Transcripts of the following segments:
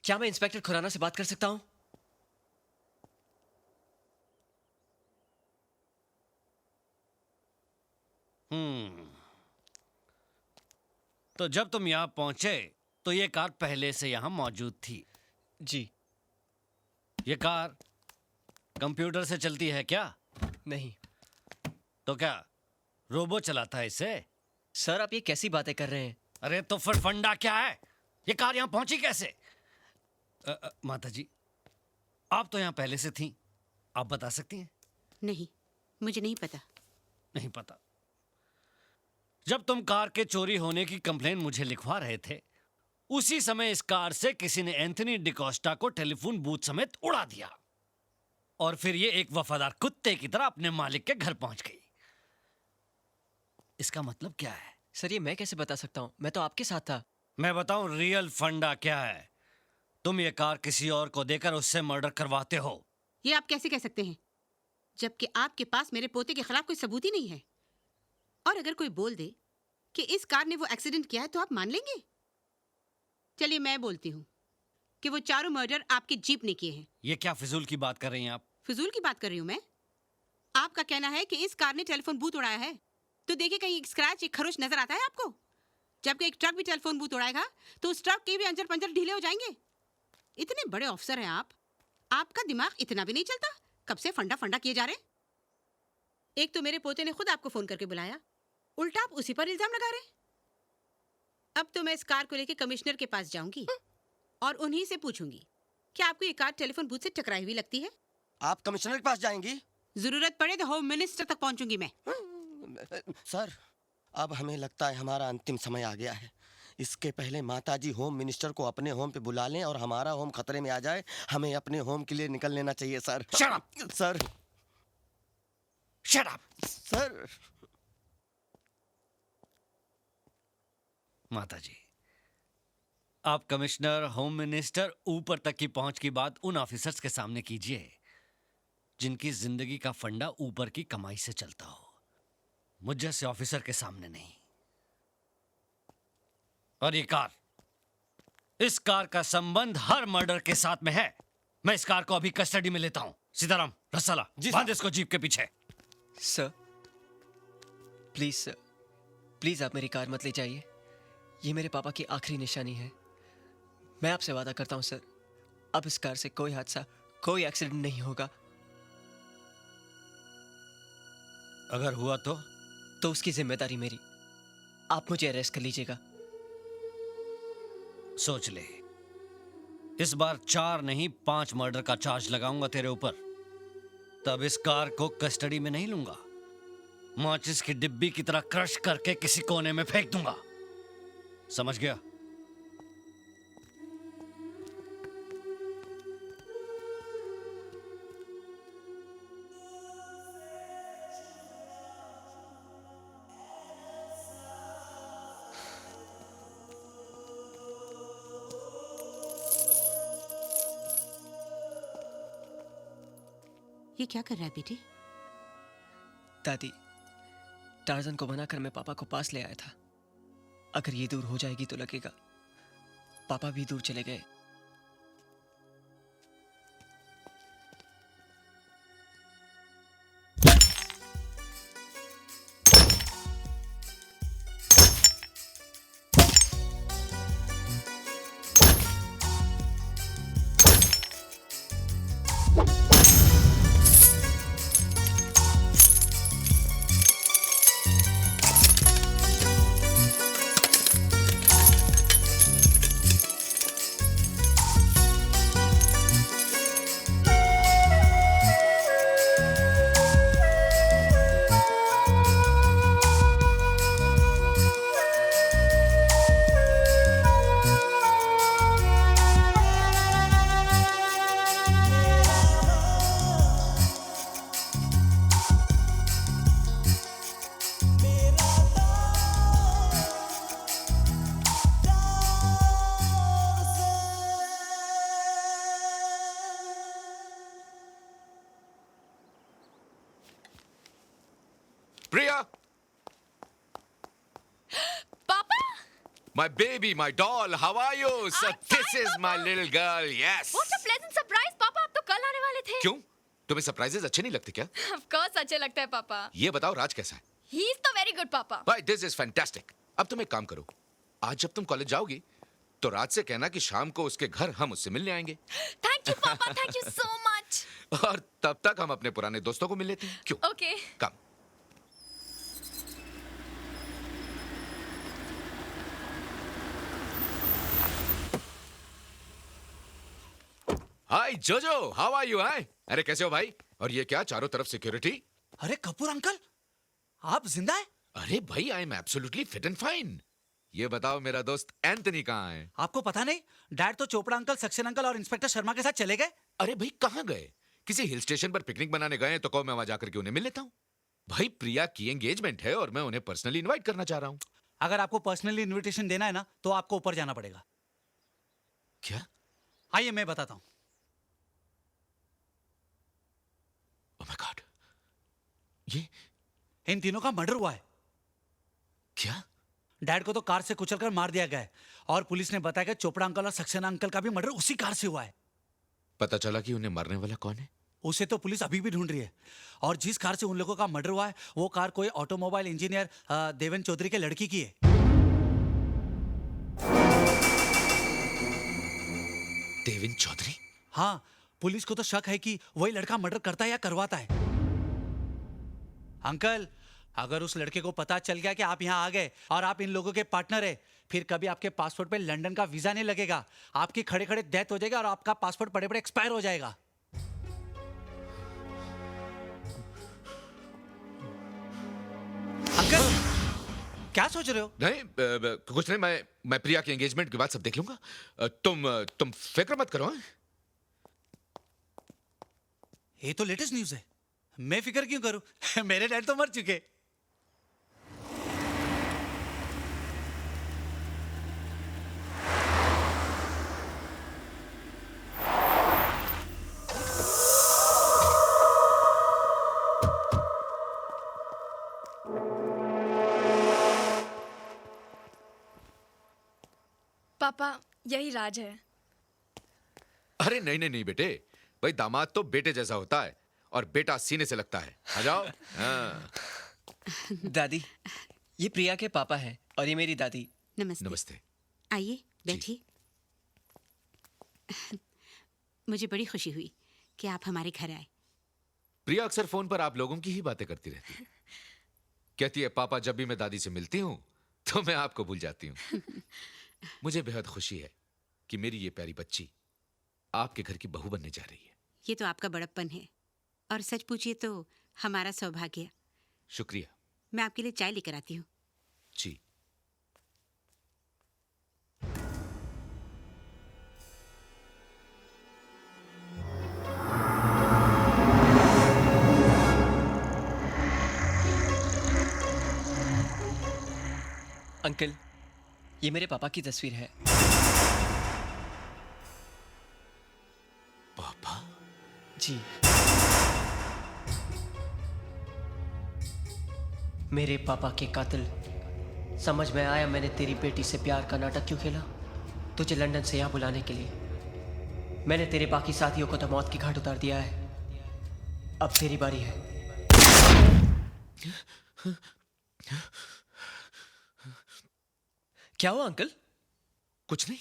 क्या मैं इंस्पेक्टर खुराना से बात कर सकता हूँ? तो जब तुम यहाँ पहुंचे तो ये कार पहले से यहाँ मौजूद थी। जी। ये कार कंप्यूटर से चलती है क्या? नहीं। तो क्या रोबो चलाता है इसे? सर, आप ये कैसी बातें कर रहे हैं? अरे तो फिर फंडा क्या है? ये कार यहाँ पहुंची कैसे? माता जी, आप तो यहाँ पहले से थी, आप बता सकती हैं? नहीं, मुझे नहीं पता। नहीं पता। जब तुम कार के चोरी होने की कंप्लेन मुझे लिखवा रहे थे, उसी समय इस कार से किसी ने एंथनी डिकोस्टा को टेलीफोन बूथ समेत उड़ा दिया और फिर ये एक वफादार कुत्ते की तरह अपने मालिक के घर पहुंच गई। इसका मतलब क्या है? सर, ये मैं कैसे बता सकता हूँ? मैं तो आपके साथ था। मैं बताऊं रियल फंडा क्या है? तुम ये कार किसी और को देकर उससे मर्डर करवाते हो। ये आप कैसे कह सकते हैं, जबकि आपके पास मेरे पोते के खिलाफ कोई सबूत ही नहीं है? और अगर कोई बोल दे कि इस कार ने वो एक्सीडेंट किया है तो आप मान लेंगे? चलिए मैं बोलती हूँ कि वो चारों मर्डर आपकी जीप ने किए हैं। ये क्या फिजूल की बात कर रही हैं आप? फिजूल की बात कर रही हूँ मैं? आपका कहना है कि इस कार ने टेलीफोन बूथ उड़ाया है, तो देखिए कहीं एक स्क्रैच, एक खरोच नजर आता है आपको? जबकि एक ट्रक भी टेलीफोन बूथ उड़ाएगा तो उस ट्रक के भी अंजर पंजर ढीले हो जाएंगे। इतने बड़े ऑफिसर हैं आप, आपका दिमाग इतना भी नहीं चलता? कब से फंडा फंडा किए जा रहे हैं? एक तो मेरे पोते ने खुद आपको फोन करके बुलाया, उल्टा आप उसी पर इल्जाम लगा रहे हैं। अब तो मैं इस कार को लेकर कमिश्नर के पास जाऊंगी और उन्हीं से पूछूंगी कि आपको ये कार टेलीफोन बूथ से टकराई हुई लगती है। आप कमिश्नर के पास जाएंगी? जरूरत पड़े तो होम मिनिस्टर तक पहुंचूंगी मैं। सर, अब हमें लगता है हमारा अंतिम समय आ गया है। इसके पहले माताजी होम मिनिस्टर को अपने होम पे बुला लें और हमारा होम खतरे में आ जाए, हमें अपने होम के लिए निकल लेना चाहिए sir. Shut up! Sir. Shut up! Sir. माता जी, आप कमिश्नर, होम मिनिस्टर, ऊपर तक की पहुंच की बात उन ऑफिसर्स के सामने कीजिए जिनकी जिंदगी का फंडा ऊपर की कमाई से चलता हो, मुझ जैसे ऑफिसर के सामने नहीं। और ये कार, इस कार का संबंध हर मर्डर के साथ में है। मैं इस कार को अभी कस्टडी में लेता हूं। सीताराम, रसाला, बांध इसको जीप के पीछे। सर, प्लीज आप मेरी कार मत ले जाइए। ये मेरे पापा की आखिरी निशानी है। मैं आपसे वादा करता हूं सर, अब इस कार से कोई हादसा, कोई एक्सीडेंट नहीं होगा। अगर हुआ तो उसकी जिम्मेदारी मेरी। आप मुझे अरेस्ट कर लीजिएगा। सोच ले, इस बार 4 नहीं 5 मर्डर का चार्ज लगाऊंगा तेरे ऊपर। तब इस कार को कस्टडी में नहीं लूंगा, माचिस की डिब्बी की तरह क्रश करके किसी कोने में फेंक दूंगा। समझ गया? ये क्या कर रहा है बेटे? दादी, टार्जन को बनाकर मैं पापा को पास ले आया था। अगर ये दूर हो जाएगी तो लगेगा पापा भी दूर चले गए। My baby, my doll, how are you? So I'm this fine, is my Papa. little girl, yes. What a pleasant surprise, पापा आप तो कल आने वाले थे। क्यों? तुम्हें सरप्राइजेस अच्छे नहीं लगते क्या? Of course अच्छे लगते हैं पापा। ये बताओ राज कैसा है? He is तो very good पापा। भाई this is fantastic. अब तुम एक काम करो, आज जब तुम कॉलेज जाओगी तो राज से कहना कि शाम को उसके घर हम उससे मिलने आएंगे। Thank you पापा, thank you so much। और तब तक हम अपने पुराने दोस्तों को मिल लेते हैं। क्यों? Okay। कम। हाय जोजो, हाउ आर यू? हाय, अरे कैसे हो भाई? और ये क्या चारों तरफ सिक्योरिटी? अरे कपूर अंकल, आप जिंदा है? अरे भाई I am absolutely fit and fine. ये बताओ मेरा दोस्त एंथनी कहाँ है? आपको पता नहीं? डैड तो चोपड़ा अंकल, सक्सेना अंकल और इंस्पेक्टर शर्मा के साथ चले गए। अरे भाई कहाँ गए? किसी हिल स्टेशन पर पिकनिक बनाने गए हैं तो कहो मैं वहां जाकर के उन्हें मिल लेता हूँ। भाई प्रिया की एंगेजमेंट है और मैं उन्हें पर्सनली इनवाइट करना चाह रहा हूँ। अगर आपको पर्सनली इनविटेशन देना है ना, तो आपको ऊपर जाना पड़ेगा। क्या? आइए मैं बताता हूँ। ओह माय गॉड, ये इन तीनों का मर्डर हुआ है। क्या? डैड को तो कार से कुचलकर मार दिया गया है और पुलिस ने बताया कि चोपड़ा अंकल और सक्सेना अंकल का भी मर्डर उसी कार से हुआ है। पता चला कि उन्हें मारने वाला कौन है? उसे तो पुलिस अभी भी ढूंढ रही है और जिस कार से उन लोगों का मर्डर हुआ है वो कार कोई ऑटोमोबाइल इंजीनियर देवेन चौधरी के लड़की की है। देवेन चौधरी? हाँ, पुलिस को तो शक है कि वही लड़का मर्डर करता है या करवाता है। अंकल, अगर उस लड़के को पता चल गया कि आप यहाँ आ गए और आप इन लोगों के पार्टनर है, फिर कभी आपके पासपोर्ट पे लंदन का वीजा नहीं लगेगा, आपकी खड़े खड़े डेथ हो जाएगी और आपका पासपोर्ट पड़े पड़े एक्सपायर हो जाएगा। अंकल, क्या सोच रहे हो? नहीं कुछ नहीं, मैं प्रिया की एंगेजमेंट के बाद सब देख लूंगा। तुम फिक्र मत करो। हाँ? ये तो लेटेस्ट न्यूज़ है, मैं फिक्र क्यों करूं? मेरे डैड तो मर चुके। पापा यही राज है। अरे नहीं नहीं नहीं बेटे, भाई दामाद तो बेटे जैसा होता है और बेटा सीने से लगता है। आ जाओ। हाँ। दादी, ये प्रिया के पापा हैं और ये मेरी दादी। नमस्ते। नमस्ते। आइए बैठिए। मुझे बड़ी खुशी हुई कि आप हमारे घर आए। प्रिया अक्सर फोन पर आप लोगों की ही बातें करती रहती है। कहती है पापा जब भी मैं दादी से मिलती हूँ तो मैं आपको भूल जाती हूँ। मुझे बेहद खुशी है कि मेरी ये प्यारी बच्ची आपके घर की बहू बनने जा रही है। ये तो आपका बड़प्पन है और सच पूछिए तो हमारा सौभाग्य। शुक्रिया। मैं आपके लिए चाय लेकर आती हूँ। जी। अंकल, ये मेरे पापा की तस्वीर है। पापा? जी। मेरे पापा के कातिल, समझ में आया मैंने तेरी बेटी से प्यार का नाटक क्यों खेला। तुझे लंदन से यहाँ बुलाने के लिए मैंने तेरे बाकी साथियों को तो मौत की घाट उतार दिया है। अब तेरी बारी है। क्या हुआ अंकल? कुछ नहीं।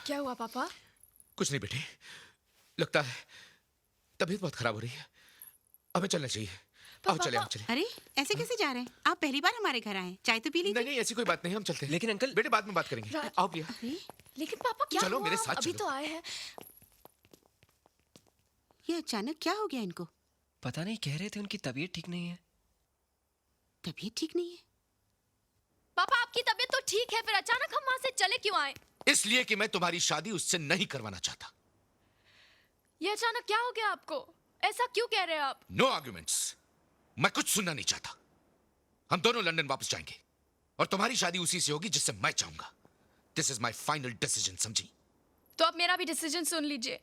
क्या हुआ पापा? कुछ नहीं बेटे, लगता है तबीयत बहुत खराब हो रही है, हमें चलना चाहिए। आओ चले, हम चले। अरे ऐसे कैसे जा रहे हैं? आप पहली बार हमारे घर आए, चाय तो पी लीजिए। नहीं नहीं ऐसी कोई बात नहीं, हम चलते हैं। लेकिन अंकल, बेटे बाद में बात करेंगे। राज- आओ प्रिया। अरे लेकिन पापा क्या चलो, हुआ? मेरे साथ अभी चलो। तो आए हैं। ये अचानक क्या हो गया इनको? पता नहीं, कह रहे थे उनकी तबीयत ठीक नहीं है। तबीयत ठीक नहीं है? पापा आपकी तबीयत तो ठीक है, फिर अचानक हम वहाँ से चले क्यों आए? इसलिए कि मैं तुम्हारी शादी उससे नहीं करवाना चाहता। ये अचानक क्या हो गया आपको? ऐसा क्यों कह रहे हैं आप? No arguments. मैं कुछ सुनना नहीं चाहता। हम दोनों लंदन वापस जाएंगे और तुम्हारी शादी उसी से होगी जिससे मैं चाहूंगा। This is my final decision, समझी? तो अब मेरा भी डिसीजन सुन लीजिए।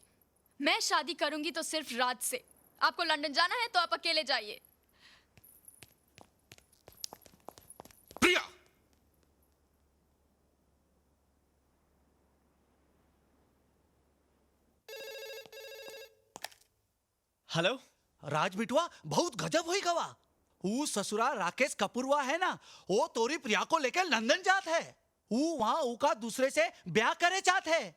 मैं शादी करूंगी तो सिर्फ राज से। आपको लंदन जाना है तो आप अकेले जाइए। प्रिया, हेलो। राज बिटवा बहुत गजब हुई गवा। वो ससुरा राकेश कपूरवा है ना, वो तोरी प्रिया को लेकर लंदन जात है। वो वहाँ का दूसरे से ब्याह करे चाहत है।